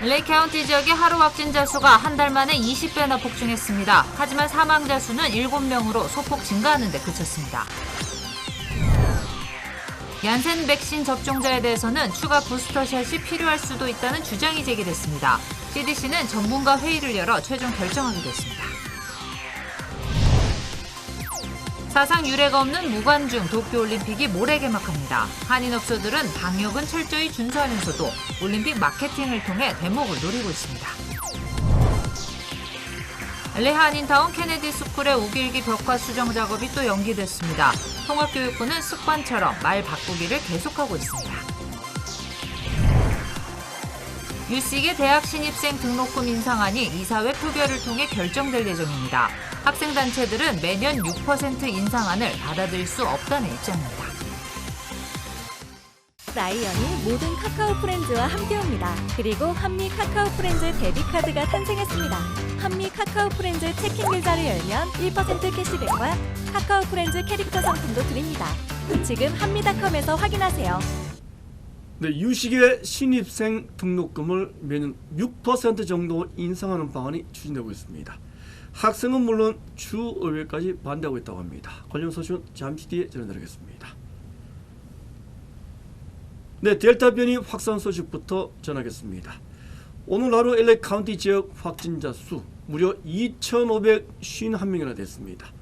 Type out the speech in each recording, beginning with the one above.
LA 카운티 지역의 하루 확진자 수가 한 달 만에 20배나 폭증했습니다. 하지만 사망자 수는 7명으로 소폭 증가하는 데 그쳤습니다. 얀센 백신 접종자에 대해서는 추가 부스터샷이 필요할 수도 있다는 주장이 제기됐습니다. CDC는 전문가 회의를 열어 최종 결정하기로 했습니다. 사상 유례가 없는 무관중 도쿄올림픽이 모레 개막합니다. 한인업소들은 방역은 철저히 준수하면서도 올림픽 마케팅을 통해 대목을 노리고 있습니다. LA 한인타운 케네디 스쿨의 우길기 벽화 수정 작업이 또 연기됐습니다. 통합교육부는 습관처럼 말 바꾸기를 계속하고 있습니다. UC계 대학 신입생 등록금 인상안이 이사회 표결을 통해 결정될 예정입니다. 학생단체들은 매년 6% 인상안을 받아들일 수 없다는 입장입니다. 라이언이 모든 카카오 프렌즈와 함께옵니다. 그리고 한미 카카오 프렌즈 데뷔카드가 탄생했습니다. 한미 카카오 프렌즈 체킹 계좌를 열면 1% 캐시백과 카카오 프렌즈 캐릭터 상품도 드립니다. 지금 한미닷컴에서 확인하세요. 네, 유식의 신입생 등록금을 매년 6% 정도 인상하는 방안이 추진되고 있습니다. 학생은 물론 주의회까지 반대하고 있다고 합니다. 관련 소식은 잠시 뒤에 전해드리겠습니다. 네, 델타 변이 확산 소식부터 전하겠습니다. 오늘 하루 LA 카운티 지역 확진자 수 무려 2,551명이나 됐습니다.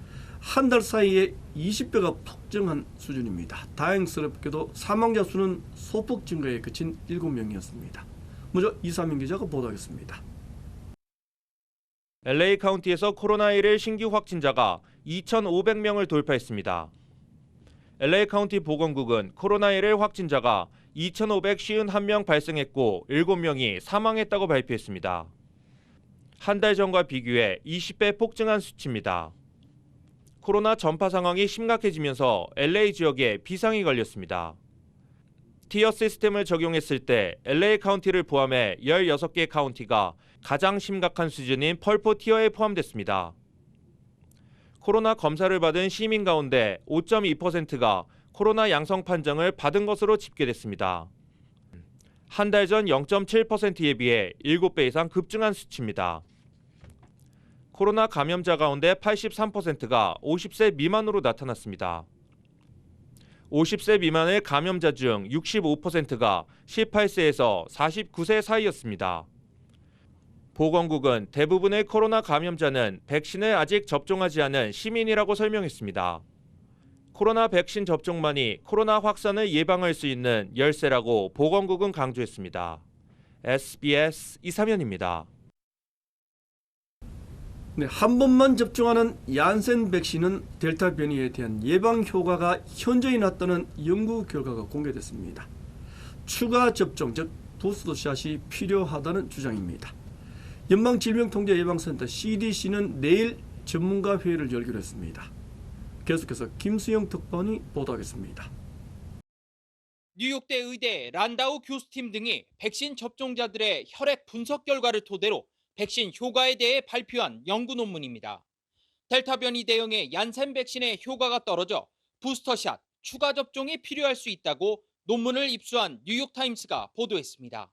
한 달 사이에 20배가 폭증한 수준입니다. 다행스럽게도 사망자 수는 소폭 증가에 그친 7명이었습니다. 먼저 이사민 기자가 보도하겠습니다. LA 카운티에서 코로나19 신규 확진자가 2,500명을 돌파했습니다. LA 카운티 보건국은 코로나19 확진자가 2,551명 발생했고 7명이 사망했다고 발표했습니다. 한 달 전과 비교해 20배 폭증한 수치입니다. 코로나 전파 상황이 심각해지면서 LA 지역에 비상이 걸렸습니다. 티어 시스템을 적용했을 때 LA 카운티를 포함해 16개 카운티가 가장 심각한 수준인 펄포 티어에 포함됐습니다. 코로나 검사를 받은 시민 가운데 5.2%가 코로나 양성 판정을 받은 것으로 집계됐습니다. 한 달 전 0.7%에 비해 7배 이상 급증한 수치입니다. 코로나 감염자 가운데 83%가 50세 미만으로 나타났습니다. 50세 미만의 감염자 중 65%가 18세에서 49세 사이였습니다. 보건국은 대부분의 코로나 감염자는 백신을 아직 접종하지 않은 시민이라고 설명했습니다. 코로나 백신 접종만이 코로나 확산을 예방할 수 있는 열쇠라고 보건국은 강조했습니다. SBS 이사면입니다. 네, 한 번만 접종하는 얀센 백신은 델타 변이에 대한 예방 효과가 현저히 낮다는 연구 결과가 공개됐습니다. 추가 접종, 즉 부스터샷이 필요하다는 주장입니다. 연방질병통제예방센터 CDC는 내일 전문가 회의를 열기로 했습니다. 계속해서 김수영 특파원이 보도하겠습니다. 뉴욕대 의대 란다우 교수팀 등이 백신 접종자들의 혈액 분석 결과를 토대로 백신 효과에 대해 발표한 연구 논문입니다. 델타 변이 대응의 얀센 백신의 효과가 떨어져 부스터샷, 추가 접종이 필요할 수 있다고 논문을 입수한 뉴욕타임스가 보도했습니다.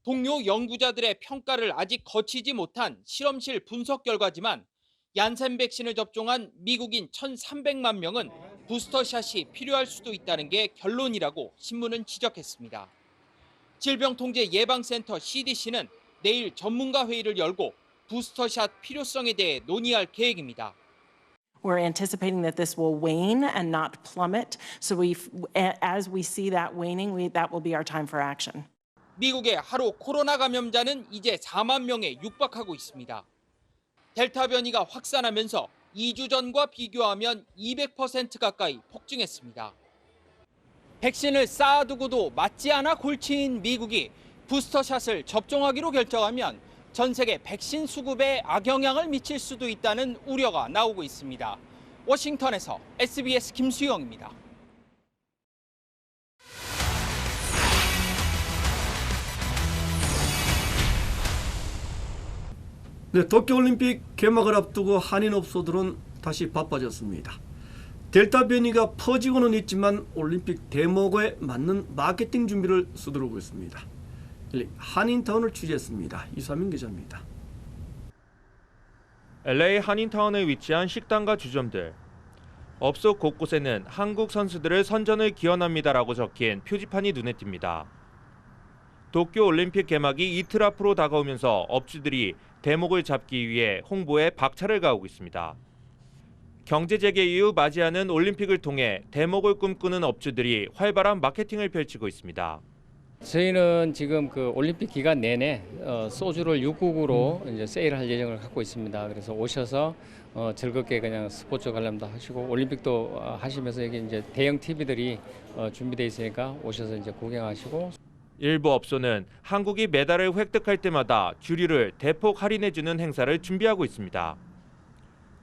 동료 연구자들의 평가를 아직 거치지 못한 실험실 분석 결과지만 얀센 백신을 접종한 미국인 1,300만 명은 부스터샷이 필요할 수도 있다는 게 결론이라고 신문은 지적했습니다. 질병통제예방센터 CDC는 내일 전문가 회의를 열고 부스터샷 필요성에 대해 논의할 계획입니다. We're anticipating that this will wane and not plummet. So as we see that waning, that will be our time for action. 미국의 하루 코로나 감염자는 이제 4만 명에 육박하고 있습니다. 델타 변이가 확산하면서 2주 전과 비교하면 200% 가까이 폭증했습니다. 백신을 쌓아두고도 맞지 않아 골치인 미국이 부스터샷을 접종하기로 결정하면 전 세계 백신 수급에 악영향을 미칠 수도 있다는 우려가 나오고 있습니다. 워싱턴에서 SBS 김수영입니다. 네, 도쿄올림픽 개막을 앞두고 한인업소들은 다시 바빠졌습니다. 델타 변이가 퍼지고는 있지만 올림픽 대목에 맞는 마케팅 준비를 서두르고 있습니다. 한인타운을 취재했습니다. 이사민 기자입니다. LA 한인타운에 위치한 식당과 주점들. 업소 곳곳에는 한국 선수들을 선전을 기원합니다라고 적힌 표지판이 눈에 띕니다. 도쿄올림픽 개막이 이틀 앞으로 다가오면서 업주들이 대목을 잡기 위해 홍보에 박차를 가하고 있습니다. 경제 재개 이후 맞이하는 올림픽을 통해 대목을 꿈꾸는 업주들이 활발한 마케팅을 펼치고 있습니다. 저희는 지금 그 올림픽 기간 내내 소주를 6국으로 이제 세일할 예정을 갖고 있습니다. 그래서 오셔서 즐겁게 그냥 스포츠 관람도 하시고 올림픽도 하시면서 여기 이제 대형 TV들이 준비되어 있으니까 오셔서 이제 구경하시고. 일부 업소는 한국이 메달을 획득할 때마다 주류를 대폭 할인해주는 행사를 준비하고 있습니다.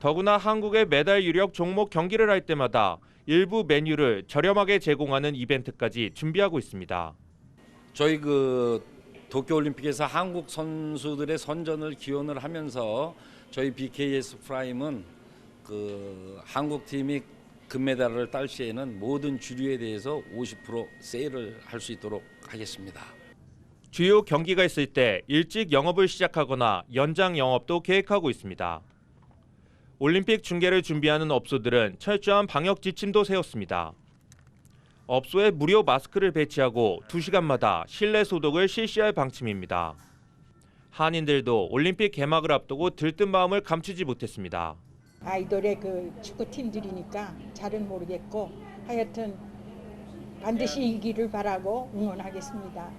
더구나 한국의 메달 유력 종목 경기를 할 때마다 일부 메뉴를 저렴하게 제공하는 이벤트까지 준비하고 있습니다. 저희 그 도쿄올림픽에서 한국 선수들의 선전을 기원을 하면서 저희 BKS 프라임은 그 한국 팀이 금메달을 딸 시에는 모든 주류에 대해서 50% 세일을 할 수 있도록 하겠습니다. 주요 경기가 있을 때 일찍 영업을 시작하거나 연장 영업도 계획하고 있습니다. 올림픽 중계를 준비하는 업소들은 철저한 방역 지침도 세웠습니다. 업소에 무료 마스크를 배치하고 2시간마다 실내 소독을 실시할 방침입니다. 한인들도 올림픽 개막을 앞두고 들뜬 마음을 감추지 못했습니다. 아이돌의 그 축구팀들이니까 잘은 모르겠고 하여튼 반드시 이기를 바라고 응원하겠습니다.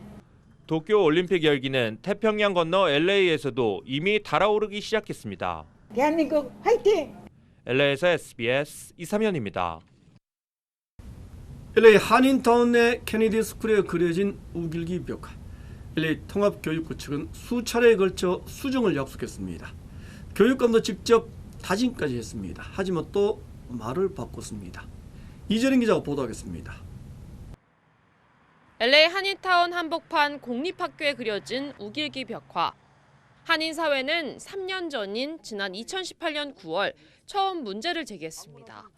도쿄올림픽 열기는 태평양 건너 LA에서도 이미 달아오르기 시작했습니다. 대한민국 화이팅! LA에서 SBS 이삼현입니다. LA 한인타운 내 케네디 스쿨에 그려진 우길기 벽화. LA 통합교육부 측은 수차례에 걸쳐 수정을 약속했습니다. 교육감도 직접 타진까지 했습니다. 하지만 또 말을 바꿨습니다. 이재린 기자가 보도하겠습니다. LA 한인타운 한복판 공립학교에 그려진 우길기 벽화. 한인사회는 3년 전인 지난 2018년 9월 처음 문제를 제기했습니다.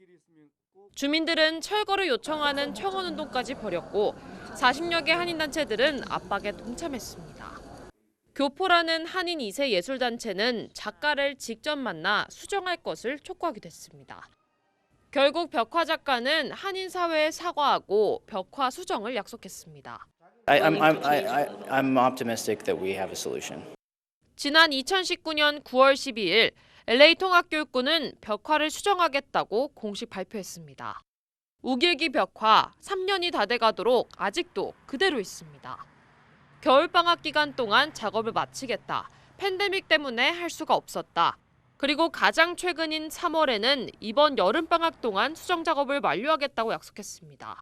주민들은 철거를 요청하는 청원운동까지 벌였고 40여 개 한인단체들은 압박에 동참했습니다. 교포라는 한인 2세 예술단체는 작가를 직접 만나 수정할 것을 촉구하기도 했습니다. 결국 벽화 작가는 한인사회에 사과하고 벽화 수정을 약속했습니다. I'm optimistic that we have a solution. 지난 2019년 9월 12일 LA 통합교육부는 벽화를 수정하겠다고 공식 발표했습니다. 우길기 벽화 3년이 다 돼가도록 아직도 그대로 있습니다. 겨울방학 기간 동안 작업을 마치겠다. 팬데믹 때문에 할 수가 없었다. 그리고 가장 최근인 3월에는 이번 여름방학 동안 수정 작업을 완료하겠다고 약속했습니다.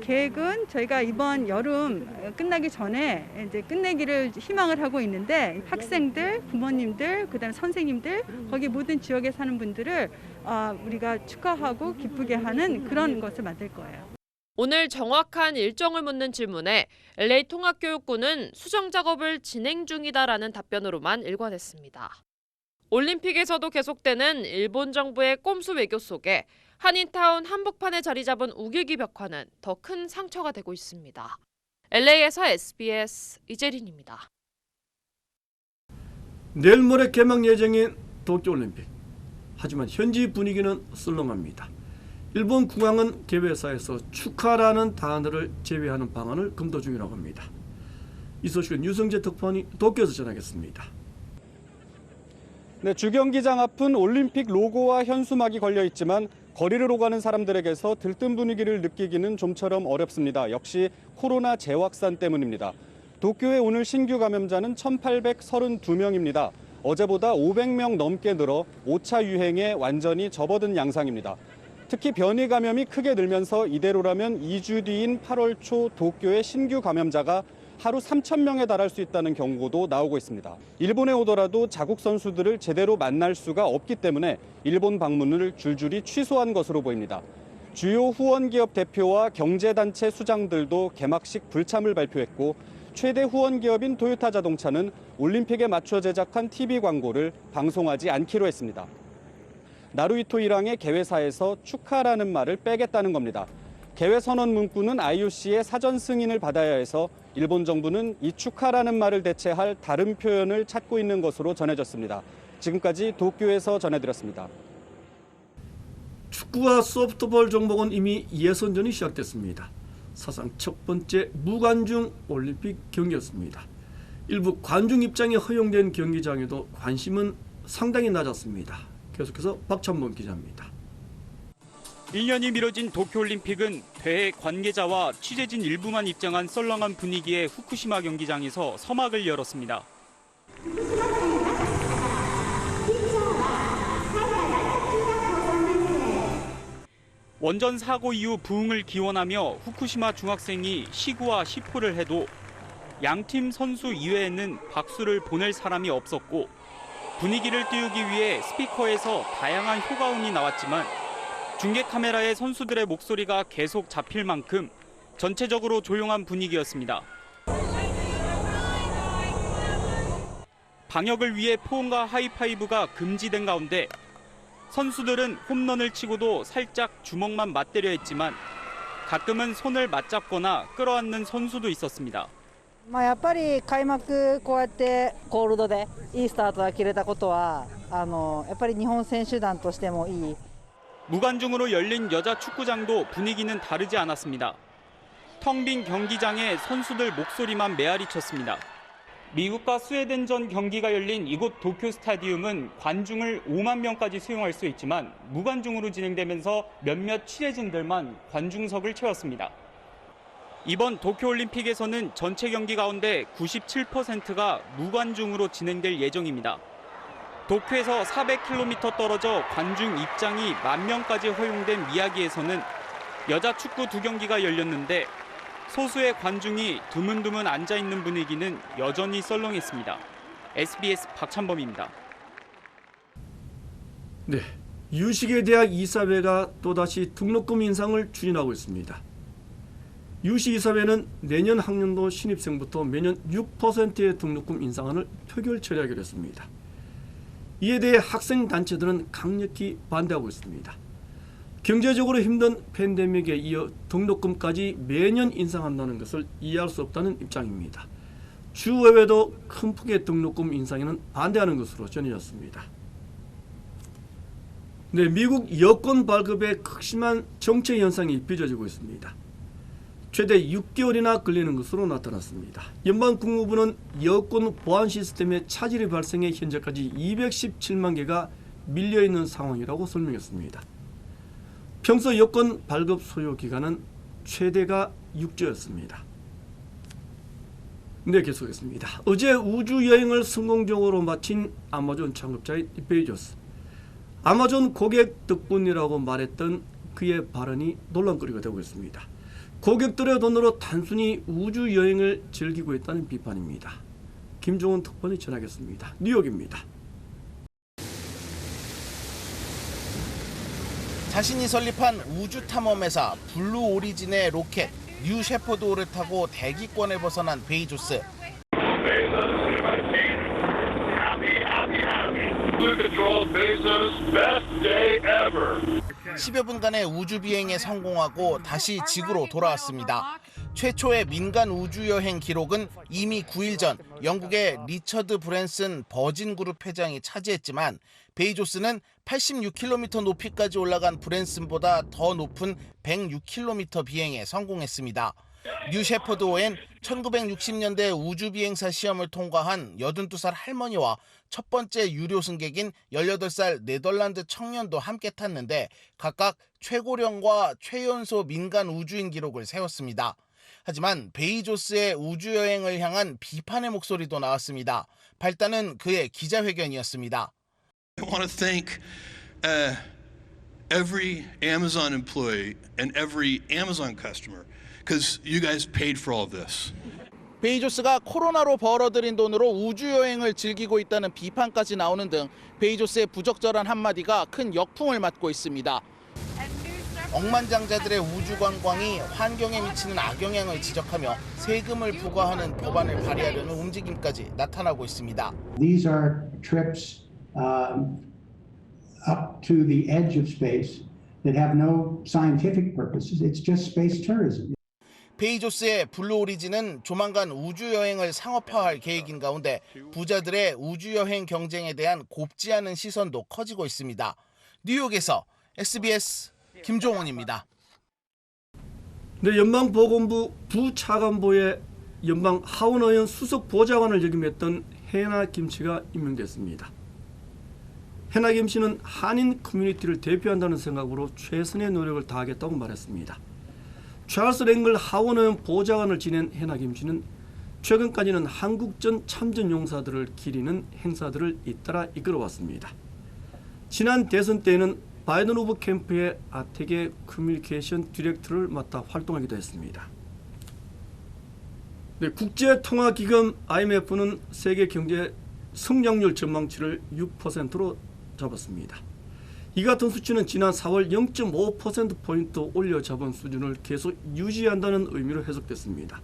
계획은 저희가 이번 여름 끝나기 전에 이제 끝내기를 희망을 하고 있는데 학생들, 부모님들, 그다음 선생님들, 거기 모든 지역에 사는 분들을 우리가 축하하고 기쁘게 하는 그런 것을 만들 거예요. 오늘 정확한 일정을 묻는 질문에 LA 통합교육부는 수정 작업을 진행 중이다라는 답변으로만 일관했습니다. 올림픽에서도 계속되는 일본 정부의 꼼수 외교 속에 한인타운 한복판에 자리 잡은 우길기 벽화는 더 큰 상처가 되고 있습니다. LA에서 SBS 이재린입니다. 내일 모레 개막 예정인 도쿄올림픽. 하지만 현지 분위기는 썰렁합니다. 일본 국왕은 개회사에서 축하라는 단어를 제외하는 방안을 검토 중이라고 합니다. 이 소식은 유성재 특파원이 도쿄에서 전하겠습니다. 네, 주경기장 앞은 올림픽 로고와 현수막이 걸려 있지만 거리를 오가는 사람들에게서 들뜬 분위기를 느끼기는 좀처럼 어렵습니다. 역시 코로나 재확산 때문입니다. 도쿄의 오늘 신규 감염자는 1,832명입니다. 어제보다 500명 넘게 늘어 5차 유행에 완전히 접어든 양상입니다. 특히 변이 감염이 크게 늘면서 이대로라면 2주 뒤인 8월 초 도쿄의 신규 감염자가 하루 3,000명에 달할 수 있다는 경고도 나오고 있습니다. 일본에 오더라도 자국 선수들을 제대로 만날 수가 없기 때문에 일본 방문을 줄줄이 취소한 것으로 보입니다. 주요 후원기업 대표와 경제단체 수장들도 개막식 불참을 발표했고 최대 후원기업인 토요타 자동차는 올림픽에 맞춰 제작한 TV 광고를 방송하지 않기로 했습니다. 나루히토 일왕의 개회사에서 축하라는 말을 빼겠다는 겁니다. 개회 선언 문구는 IOC의 사전 승인을 받아야 해서 일본 정부는 이 축하라는 말을 대체할 다른 표현을 찾고 있는 것으로 전해졌습니다. 지금까지 도쿄에서 전해드렸습니다. 축구와 소프트볼 종목은 이미 예선전이 시작됐습니다. 사상 첫 번째 무관중 올림픽 경기였습니다. 일부 관중 입장이 허용된 경기장에도 관심은 상당히 낮았습니다. 계속해서 박찬범 기자입니다. 1년이 미뤄진 도쿄올림픽은 대회 관계자와 취재진 일부만 입장한 썰렁한 분위기의 후쿠시마 경기장에서 서막을 열었습니다. 원전 사고 이후 부흥을 기원하며 후쿠시마 중학생이 시구와 시포를 해도 양팀 선수 이외에는 박수를 보낼 사람이 없었고 분위기를 띄우기 위해 스피커에서 다양한 효과음이 나왔지만 중계 카메라에 선수들의 목소리가 계속 잡힐 만큼 전체적으로 조용한 분위기였습니다. 방역을 위해 포옹과 하이파이브가 금지된 가운데 선수들은 홈런을 치고도 살짝 주먹만 맞대려 했지만 가끔은 손을 맞잡거나 끌어안는 선수도 있었습니다. やっぱり開幕こうやってコールドでいいスタートが切れたことはやっぱり日本選手団としてもいい。 무관중으로 열린 여자 축구장도 분위기는 다르지 않았습니다. 텅 빈 경기장에 선수들 목소리만 메아리 쳤습니다. 미국과 스웨덴전 경기가 열린 이곳 도쿄 스타디움은 관중을 5만 명까지 수용할 수 있지만 무관중으로 진행되면서 몇몇 취재진들만 관중석을 채웠습니다. 이번 도쿄올림픽에서는 전체 경기 가운데 97%가 무관중으로 진행될 예정입니다. 도쿄에서 400km 떨어져 관중 입장이 1만 명까지 허용된 미야기에서는 여자 축구 2경기가 열렸는데 소수의 관중이 드문드문 앉아있는 분위기는 여전히 썰렁했습니다. SBS 박찬범입니다. 네, 유시계 대학 이사회가 또다시 등록금 인상을 추진하고 있습니다. 유시 이사회는 내년 학년도 신입생부터 매년 6%의 등록금 인상안을 표결 처리하기로 했습니다. 이에 대해 학생 단체들은 강력히 반대하고 있습니다. 경제적으로 힘든 팬데믹에 이어 등록금까지 매년 인상한다는 것을 이해할 수 없다는 입장입니다. 주의회도 큰 폭의 등록금 인상에는 반대하는 것으로 전해졌습니다. 네, 미국 여권 발급에 극심한 정체 현상이 빚어지고 있습니다. 최대 6개월이나 걸리는 것으로 나타났습니다. 연방국무부는 여권 보안 시스템에 차질이 발생해 현재까지 217만 개가 밀려있는 상황이라고 설명했습니다. 평소 여권 발급 소요 기간은 최대가 6주였습니다. 네, 계속하겠습니다. 어제 우주여행을 성공적으로 마친 아마존 창업자의 베이조스. 아마존 고객 덕분이라고 말했던 그의 발언이 논란거리가 되고 있습니다. 고객들의 돈으로 단순히 우주여행을 즐기고 있다는 비판입니다. 김종훈 특파원이 전하겠습니다. 뉴욕입니다. 자신이 설립한 우주탐험회사 블루 오리진의 로켓 뉴 셰퍼드호를 타고 대기권을 벗어난 베이조스. 10여 분간의 우주비행에 성공하고 다시 지구로 돌아왔습니다. 최초의 민간 우주여행 기록은 이미 9일 전 영국의 리처드 브랜슨 버진그룹 회장이 차지했지만 베이조스는 86km 높이까지 올라간 브랜슨보다 더 높은 106km 비행에 성공했습니다. 뉴 셰퍼드호엔 1960년대 우주비행사 시험을 통과한 82살 할머니와 첫 번째 유료 승객인 18살 네덜란드 청년도 함께 탔는데 각각 최고령과 최연소 민간 우주인 기록을 세웠습니다. 하지만 베이조스의 우주여행을 향한 비판의 목소리도 나왔습니다. 발단은 그의 기자회견이었습니다. I want to thank every Amazon employee and every Amazon customer because you guys paid for all of this. 베이조스가 코로나로 벌어들인 돈으로 우주여행을 즐기고 있다는 비판까지 나오는 등 베이조스의 부적절한 한마디가 큰 역풍을 맞고 있습니다. 억만장자들의 우주관광이 환경에 미치는 악영향을 지적하며 세금을 부과하는 법안을 발의하려는 움직임까지 나타나고 있습니다. These are trips up to the edge of space that have no scientific purposes. It's just space tourism. 베이조스의 블루 오리진은 조만간 우주여행을 상업화할 계획인 가운데 부자들의 우주여행 경쟁에 대한 곱지 않은 시선도 커지고 있습니다. 뉴욕에서 SBS 김종원입니다. 네, 연방보건부 부차관보에 연방 하원의원 수석 보좌관을 역임했던 해나 김씨가 임명됐습니다. 해나 김씨는 한인 커뮤니티를 대표한다는 생각으로 최선의 노력을 다하겠다고 말했습니다. 찰스 랭글 하원의원 보좌관을 지낸 해나 김씨는 최근까지는 한국전 참전 용사들을 기리는 행사들을 잇따라 이끌어왔습니다. 지난 대선 때에는 바이든 후보 캠프의 아태계 커뮤니케이션 디렉터를 맡아 활동하기도 했습니다. 네, 국제통화기금 IMF는 세계 경제 성장률 전망치를 6%로 잡았습니다. 이 같은 수치는 지난 4월 0.5%포인트 올려 잡은 수준을 계속 유지한다는 의미로 해석됐습니다.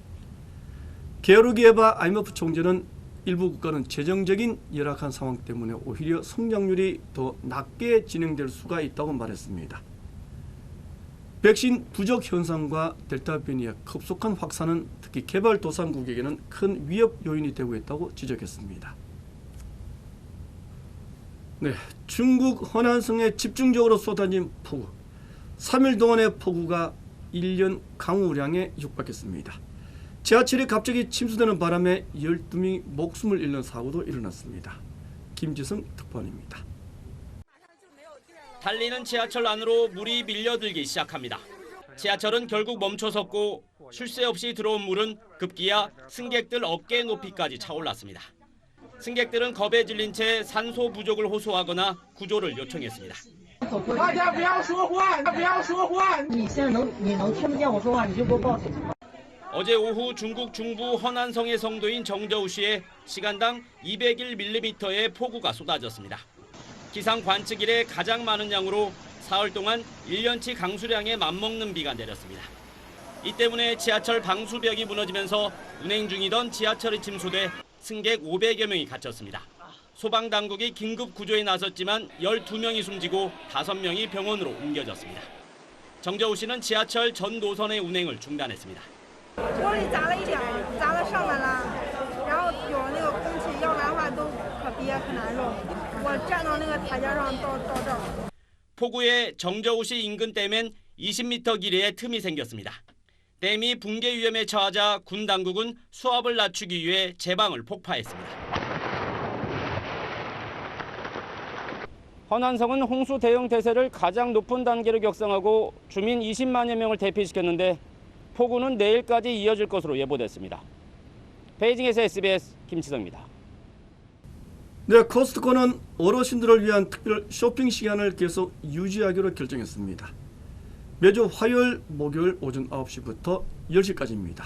게오르기에바 IMF 총재는 일부 국가는 재정적인 열악한 상황 때문에 오히려 성장률이 더 낮게 진행될 수가 있다고 말했습니다. 백신 부족 현상과 델타 변이의 급속한 확산은 특히 개발도상국에게는 큰 위협 요인이 되고 있다고 지적했습니다. 네, 중국 허난성에 집중적으로 쏟아진 폭우. 3일 동안의 폭우가 1년 강우량에 육박했습니다. 지하철이 갑자기 침수되는 바람에 12명이 목숨을 잃는 사고도 일어났습니다. 김지성 특파원입니다. 달리는 지하철 안으로 물이 밀려들기 시작합니다. 지하철은 결국 멈춰섰고 쉴 새 없이 들어온 물은 급기야 승객들 어깨 높이까지 차올랐습니다. 승객들은 겁에 질린 채 산소 부족을 호소하거나 구조를 요청했습니다. 어제 오후 중국 중부 허난성의 성도인 정저우시에 시간당 201mm의 폭우가 쏟아졌습니다. 기상 관측 이래 가장 많은 양으로 사흘 동안 1년치 강수량에 맞먹는 비가 내렸습니다. 이 때문에 지하철 방수벽이 무너지면서 운행 중이던 지하철이 침수돼 승객 500여 명이 갇혔습니다. 소방당국이 긴급 구조에 나섰지만 12명이 숨지고 5명이 병원으로 옮겨졌습니다. 정저우 씨는 지하철 전 노선의 운행을 중단했습니다. 폭우에 정저우 씨 인근 댐엔 20m 길이의 틈이 생겼습니다. 댐이 붕괴 위험에 처하자 군 당국은 수압을 낮추기 위해 제방을 폭파했습니다. 허난성은 홍수 대응 태세를 가장 높은 단계로 격상하고 주민 20만여 명을 대피시켰는데 폭우는 내일까지 이어질 것으로 예보됐습니다. 베이징에서 SBS 김치성입니다. 네, 코스트코는 어르신들을 위한 특별 쇼핑 시간을 계속 유지하기로 결정했습니다. 매주 화요일, 목요일 오전 9시부터 10시까지입니다.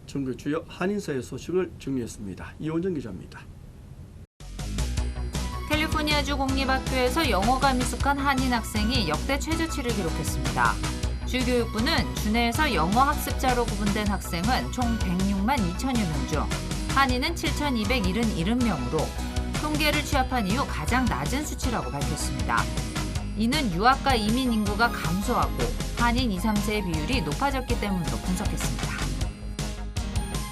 전국 주요 한인사회 소식을 정리했습니다. 이원정 기자입니다. 캘리포니아주 공립학교에서 영어가 미숙한 한인 학생이 역대 최저치를 기록했습니다. 주교육부는 주내에서 영어 학습자로 구분된 학생은 총 106만 2천여 명 중 한인은 7,277명으로 통계를 취합한 이후 가장 낮은 수치라고 밝혔습니다. 이는 유학과 이민 인구가 감소하고 한인 2, 3세의 비율이 높아졌기 때문으로 분석했습니다.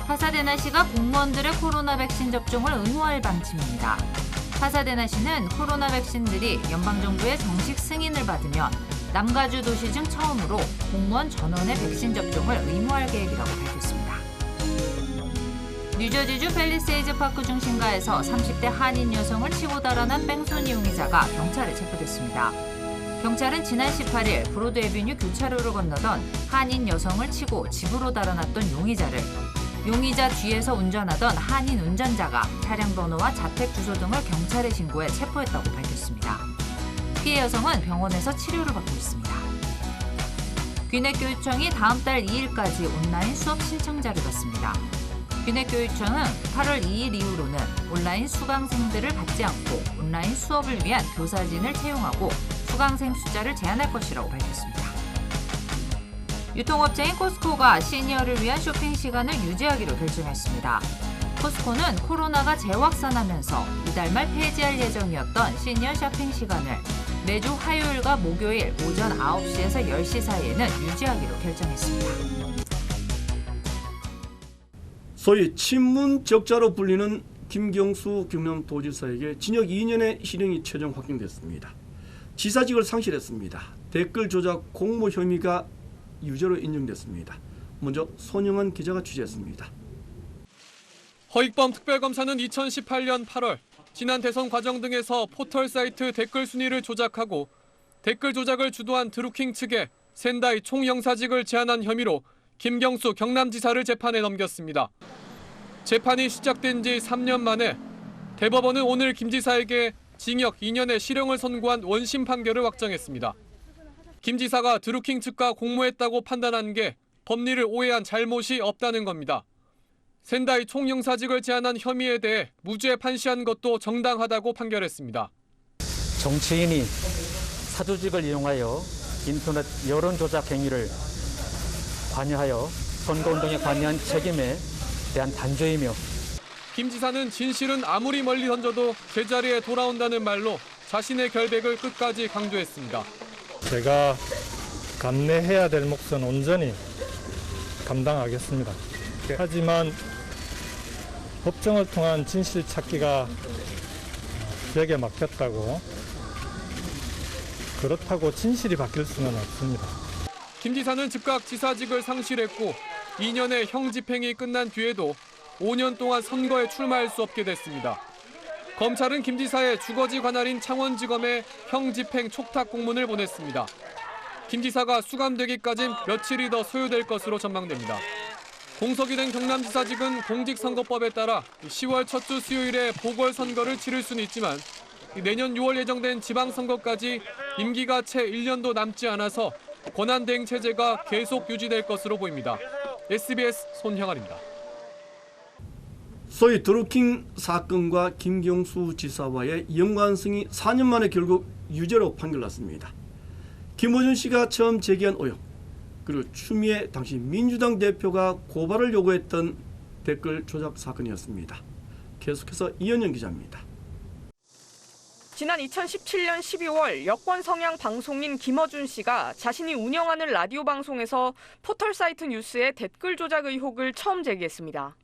파사데나시가 공무원들의 코로나 백신 접종을 의무화할 방침입니다. 파사데나시는 코로나 백신들이 연방정부의 정식 승인을 받으면 남가주 도시 중 처음으로 공무원 전원의 백신 접종을 의무화할 계획이라고 밝혔습니다. 뉴저지주 팰리세이즈 파크 중심가에서 30대 한인 여성을 치고 달아난 뺑소니 용의자가 경찰에 체포됐습니다. 경찰은 지난 18일 브로드 애비뉴 교차로를 건너던 한인 여성을 치고 집으로 달아났던 용의자를 용의자 뒤에서 운전하던 한인 운전자가 차량 번호와 자택 주소 등을 경찰에 신고해 체포했다고 밝혔습니다. 피해 여성은 병원에서 치료를 받고 있습니다. 귀내교육청이 다음 달 2일까지 온라인 수업 신청자를 받습니다. 귀내교육청은 8월 2일 이후로는 온라인 수강생들을 받지 않고 온라인 수업을 위한 교사진을 채용하고 수강생 숫자를 제한할 것이라고 밝혔습니다. 유통업체인 코스트코가 시니어를 위한 쇼핑 시간을 유지하기로 결정했습니다. 코스트코는 코로나가 재확산하면서 이달 말 폐지할 예정이었던 시니어 쇼핑 시간을 매주 화요일과 목요일 오전 9시에서 10시 사이에는 유지하기로 결정했습니다. 소위 친문적자로 불리는 김경수 경남도지사에게 징역 2년의 실형이 최종 확정됐습니다. 지사직을 상실했습니다. 댓글 조작 공모 혐의가 유죄로 인정됐습니다. 먼저 손영한 기자가 취재했습니다. 허익범 특별검사는 2018년 8월 지난 대선 과정 등에서 포털 사이트 댓글 순위를 조작하고 댓글 조작을 주도한 드루킹 측에 샌다이 총영사직을 제안한 혐의로 김경수 경남지사를 재판에 넘겼습니다. 재판이 시작된 지 3년 만에 대법원은 오늘 김 지사에게 징역 2년의 실형을 선고한 원심 판결을 확정했습니다. 김 지사가 드루킹 측과 공모했다고 판단한 게 법리를 오해한 잘못이 없다는 겁니다. 샌다이 총영사직을 제안한 혐의에 대해 무죄 판시한 것도 정당하다고 판결했습니다. 정치인이 사조직을 이용하여 인터넷 여론 조작 행위를 관여하여 선거운동에 관여한 책임에 대한 단죄이며 김 지사는 진실은 아무리 멀리 던져도 제자리에 돌아온다는 말로 자신의 결백을 끝까지 강조했습니다. 제가 감내해야 될 몫은 온전히 감당하겠습니다. 하지만 법정을 통한 진실 찾기가 벽에 막혔다고 그렇다고 진실이 바뀔 수는 없습니다. 김 지사는 즉각 지사직을 상실했고 2년의 형 집행이 끝난 뒤에도 5년 동안 선거에 출마할 수 없게 됐습니다. 검찰은 김 지사의 주거지 관할인 창원지검에 형 집행 촉탁 공문을 보냈습니다. 김 지사가 수감되기까진 며칠이 더 소요될 것으로 전망됩니다. 공석이 된 경남지사직은 공직선거법에 따라 10월 첫 주 수요일에 보궐선거를 치를 수는 있지만 내년 6월 예정된 지방선거까지 임기가 채 1년도 남지 않아서 권한대행 체제가 계속 유지될 것으로 보입니다. SBS 손형아입니다. 소위 드루킹 사건과 김경수 지사와의 연관성이 4년 만에 결국 유죄로 판결났습니다. 김어준 씨가 처음 제기한 의혹, 그리고 추미애 당시 민주당 대표가 고발을 요구했던 댓글 조작 사건이었습니다. 계속해서 이현영 기자입니다. 지난 2017년 12월 여권 성향 방송인 김어준 씨가 자신이 운영하는 라디오 방송에서 포털 사이트 뉴스에 댓글 조작 의혹을 처음 제기했습니다.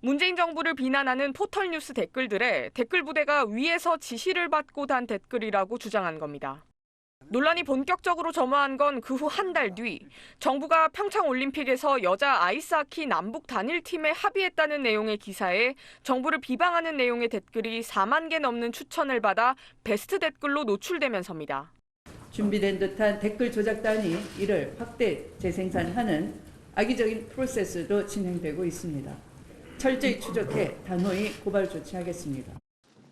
문재인 정부를 비난하는 포털 뉴스 댓글들에 댓글 부대가 위에서 지시를 받고 단 댓글이라고 주장한 겁니다. 논란이 본격적으로 점화한 건 그 후 한 달 뒤 정부가 평창올림픽에서 여자 아이스하키 남북 단일팀에 합의했다는 내용의 기사에 정부를 비방하는 내용의 댓글이 4만 개 넘는 추천을 받아 베스트 댓글로 노출되면서입니다. 준비된 듯한 댓글 조작단이 이를 확대 재생산하는 악의적인 프로세스도 진행되고 있습니다. 철저히 추적해 단호히 고발 조치하겠습니다.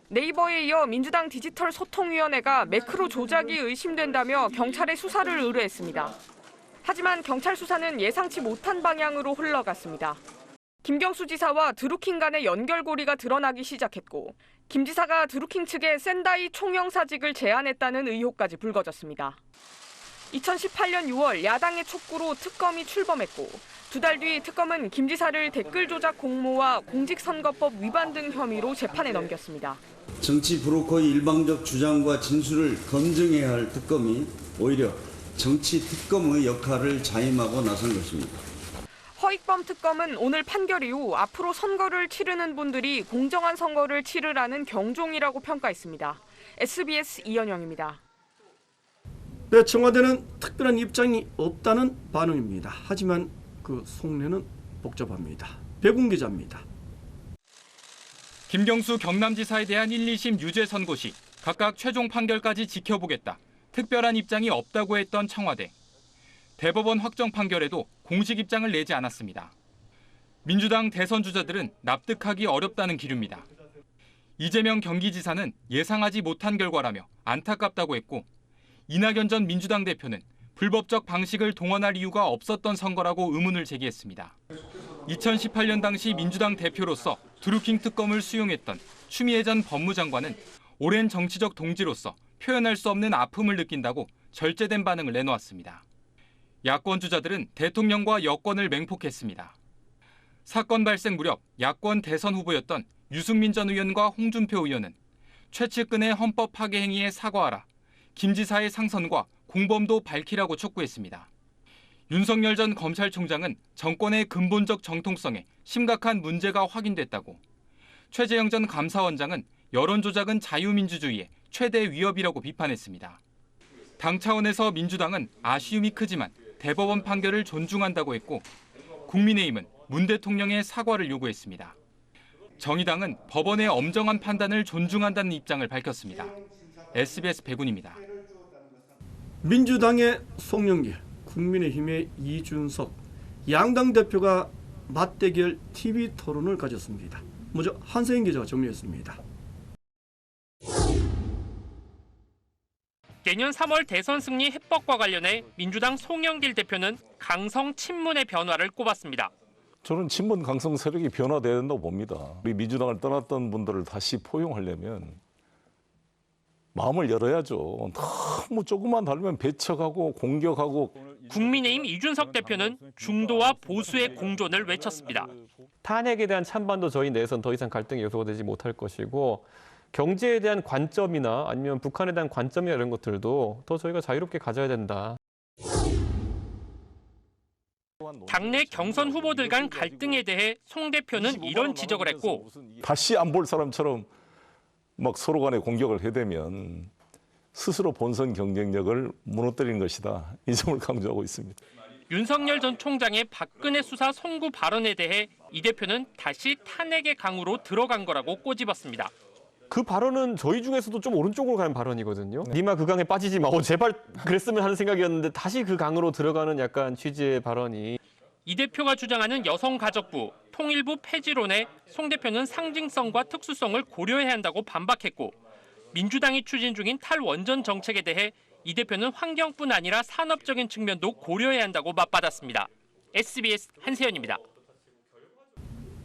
네이버에 이어 민주당 디지털 소통위원회가 매크로 조작이 의심된다며 경찰에 수사를 의뢰했습니다. 하지만 경찰 수사는 예상치 못한 방향으로 흘러갔습니다. 김경수 지사와 드루킹 간의 연결고리가 드러나기 시작했고 김 지사가 드루킹 측에 샌다이 총영사직을 제안했다는 의혹까지 불거졌습니다. 2018년 6월 야당의 촉구로 특검이 출범했고 2달 뒤 특검은 김 지사를 댓글 조작 공모와 공직선거법 위반 등 혐의로 재판에 넘겼습니다. 정치 브로커의 일방적 주장과 진술을 검증해야 할 특검이 오히려 정치 특검의 역할을 자임하고 나선 것입니다. 허익범 특검은 오늘 판결 이후 앞으로 선거를 치르는 분들이 공정한 선거를 치르라는 경종이라고 평가했습니다. SBS 이현영입니다. 네, 청와대는 특별한 입장이 없다는 반응입니다. 하지만 그 속내는 복잡합니다. 백운 기자입니다. 김경수 경남지사에 대한 1, 2심 유죄 선고 시 각각 최종 판결까지 지켜보겠다. 특별한 입장이 없다고 했던 청와대. 대법원 확정 판결에도 공식 입장을 내지 않았습니다. 민주당 대선 주자들은 납득하기 어렵다는 기류입니다. 이재명 경기지사는 예상하지 못한 결과라며 안타깝다고 했고 이낙연 전 민주당 대표는 불법적 방식을 동원할 이유가 없었던 선거라고 의문을 제기했습니다. 2018년 당시 민주당 대표로서 드루킹 특검을 수용했던 추미애 전 법무장관은 오랜 정치적 동지로서 표현할 수 없는 아픔을 느낀다고 절제된 반응을 내놓았습니다. 야권 주자들은 대통령과 여권을 맹폭했습니다. 사건 발생 무렵 야권 대선 후보였던 유승민 전 의원과 홍준표 의원은 최측근의 헌법 파괴 행위에 사과하라, 김 지사의 상선과 공범도 밝히라고 촉구했습니다. 윤석열 전 검찰총장은 정권의 근본적 정통성에 심각한 문제가 확인됐다고, 최재형 전 감사원장은 여론 조작은 자유민주주의의 최대 위협이라고 비판했습니다. 당 차원에서 민주당은 아쉬움이 크지만 대법원 판결을 존중한다고 했고, 국민의힘은 문 대통령의 사과를 요구했습니다. 정의당은 법원의 엄정한 판단을 존중한다는 입장을 밝혔습니다. SBS 백운입니다. 민주당의 송영길, 국민의힘의 이준석, 양당 대표가 맞대결 TV 토론을 가졌습니다. 먼저 한세인 기자가 정리했습니다. 내년 3월 대선 승리 해법과 관련해 민주당 송영길 대표는 강성 친문의 변화를 꼽았습니다. 저는 친문 강성 세력이 변화돼야 된다고 봅니다. 우리 민주당을 떠났던 분들을 다시 포용하려면 마음을 열어야죠. 너무 조금만 다르면 배척하고 공격하고. 국민의힘 이준석 대표는 중도와 보수의 공존을 외쳤습니다. 탄핵에 대한 찬반도 저희 내에서는 더 이상 갈등의 요소가 되지 못할 것이고, 경제에 대한 관점이나 아니면 북한에 대한 관점이나 이런 것들도 더 저희가 자유롭게 가져야 된다. 당내 경선 후보들 간 갈등에 대해 송 대표는 이런 지적을 했고, 다시 안 볼 사람처럼 막 서로 간에 공격을 해대면 스스로 본선 경쟁력을 무너뜨리는 것이다. 이 점을 강조하고 있습니다. 윤석열 전 총장의 박근혜 수사 선고 발언에 대해 이 대표는 다시 탄핵의 강으로 들어간 거라고 꼬집었습니다. 그 발언은 저희 중에서도 좀 오른쪽으로 가는 발언이거든요. 니마 그 강에 빠지지 마. 제발 그랬으면 하는 생각이었는데 다시 그 강으로 들어가는 약간 취지의 발언이. 이 대표가 주장하는 여성가족부, 통일부 폐지론에 송 대표는 상징성과 특수성을 고려해야 한다고 반박했고, 민주당이 추진 중인 탈원전 정책에 대해 이 대표는 환경뿐 아니라 산업적인 측면도 고려해야 한다고 맞받았습니다. SBS 한세연입니다.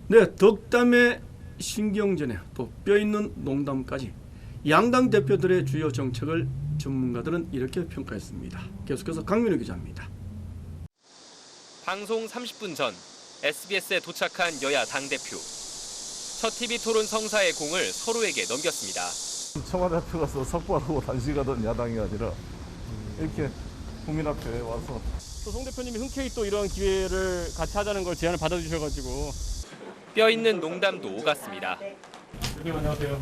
네, 덕담의 신경전에 또 뼈있는 농담까지 양당 대표들의 주요 정책을 전문가들은 이렇게 평가했습니다. 계속해서 강민우 기자입니다. 방송 30분 전 SBS에 도착한 여야 당대표. 첫 TV 토론 성사의 공을 서로에게 넘겼습니다. 청와대 앞에 가서 삭발하고 단식하던 야당이 아니라 이렇게 국민 앞에 와서. 또 송 대표님이 흔쾌히 또 이런 기회를 같이 하자는 걸 제안을 받아주셔가지고. 뼈 있는 농담도 오갔습니다. 대표님 안녕하세요.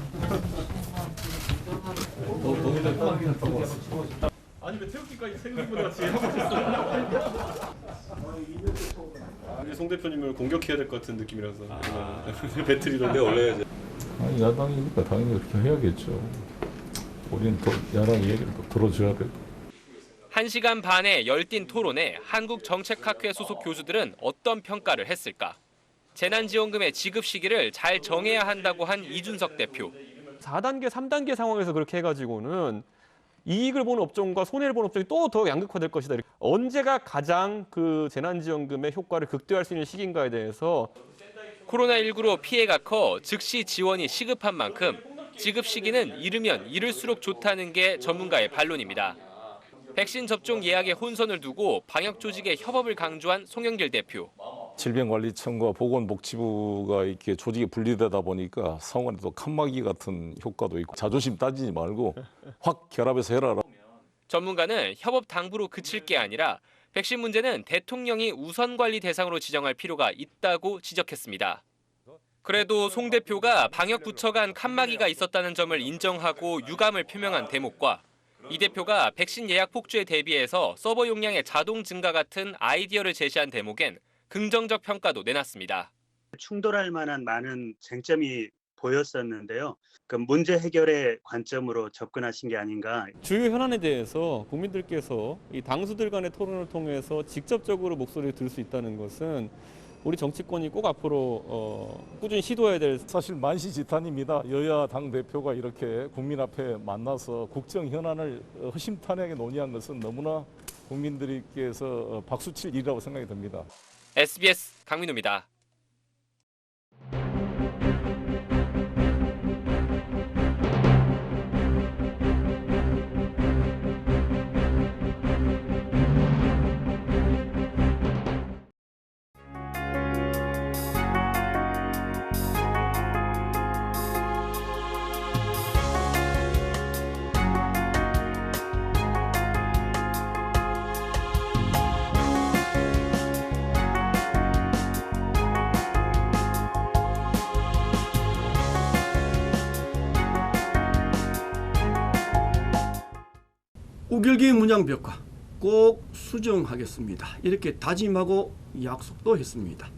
아니 왜 태극기까지 태극기보다 뒤에 하고 있어요? 송 대표님을 공격해야 될 것 같은 느낌이라서 배틀이로. 근데 원래 아니, 야당이니까 당연히 그렇게 해야겠죠. 우리는 또 야당 얘기를 또 들어줘야 되고. 1시간 반의 열띤 토론에 한국정책학회 소속 교수들은 어떤 평가를 했을까? 재난지원금의 지급 시기를 잘 정해야 한다고 한 이준석 대표. 4단계, 3단계 상황에서 그렇게 해가지고는 이익을 보는 업종과 손해를 보는 업종이 또 더 양극화될 것이다. 언제가 가장 그 재난지원금의 효과를 극대화할 수 있는 시기인가에 대해서. 코로나19로 피해가 커 즉시 지원이 시급한 만큼 지급 시기는 이르면 이를수록 좋다는 게 전문가의 반론입니다. 백신 접종 예약에 혼선을 두고 방역 조직의 협업을 강조한 송영길 대표. 질병관리청과 보건복지부가 이렇게 조직이 분리되다 보니까 상원에 또 칸막이 같은 효과도 있고, 자존심 따지지 말고 확 결합해서 해라. 전문가는 협업 당부로 그칠 게 아니라 백신 문제는 대통령이 우선 관리 대상으로 지정할 필요가 있다고 지적했습니다. 그래도 송 대표가 방역 부처 간 칸막이가 있었다는 점을 인정하고 유감을 표명한 대목과 이 대표가 백신 예약 폭주에 대비해서 서버 용량의 자동 증가 같은 아이디어를 제시한 대목엔 긍정적 평가도 내놨습니다. 충돌할 만한 많은 쟁점이 보였었는데요. 그 문제 해결의 관점으로 접근하신 게 아닌가. 주요 현안에 대해서 국민들께서 이 당수들 간의 토론을 통해서 직접적으로 목소리를 들을 수 있다는 것은 우리 정치권이 꼭 앞으로 꾸준히 시도해야 될. 사실 만시지탄입니다. 여야 당 대표가 이렇게 국민 앞에 만나서 국정 현안을 허심탄회하게 논의한 것은 너무나 국민들께서 박수칠 일이라고 생각이 듭니다. SBS 강민우입니다. 우결기 문양벽화 꼭 수정하겠습니다. 이렇게 다짐하고 약속도 했습니다.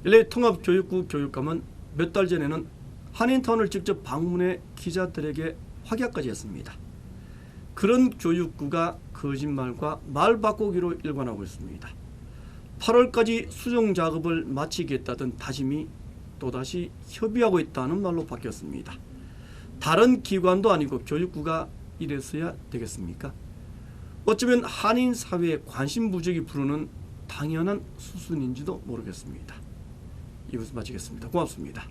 LA 통합교육부 교육감은 몇 달 전에는 한인타운을 직접 방문해 기자들에게 확약까지 했습니다. 그런 교육부가 거짓말과 말 바꾸기로 일관하고 있습니다. 8월까지 수정 작업을 마치겠다던 다짐이 또다시 협의하고 있다는 말로 바뀌었습니다. 다른 기관도 아니고 교육부가 이랬어야 되겠습니까? 어쩌면 한인 사회의 관심 부족이 부르는 당연한 수순인지도 모르겠습니다. 이것을 마치겠습니다. 고맙습니다.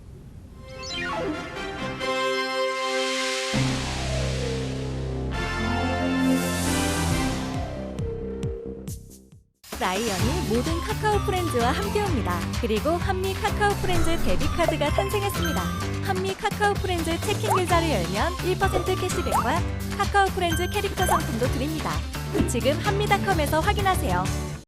라이언이 모든 카카오 프렌즈와 함께옵니다. 그리고 한미 카카오 프렌즈 데뷔카드가 탄생했습니다. 한미 카카오 프렌즈 체킹 계좌를 열면 1% 캐시백과 카카오 프렌즈 캐릭터 상품도 드립니다. 지금 한미닷컴에서 확인하세요.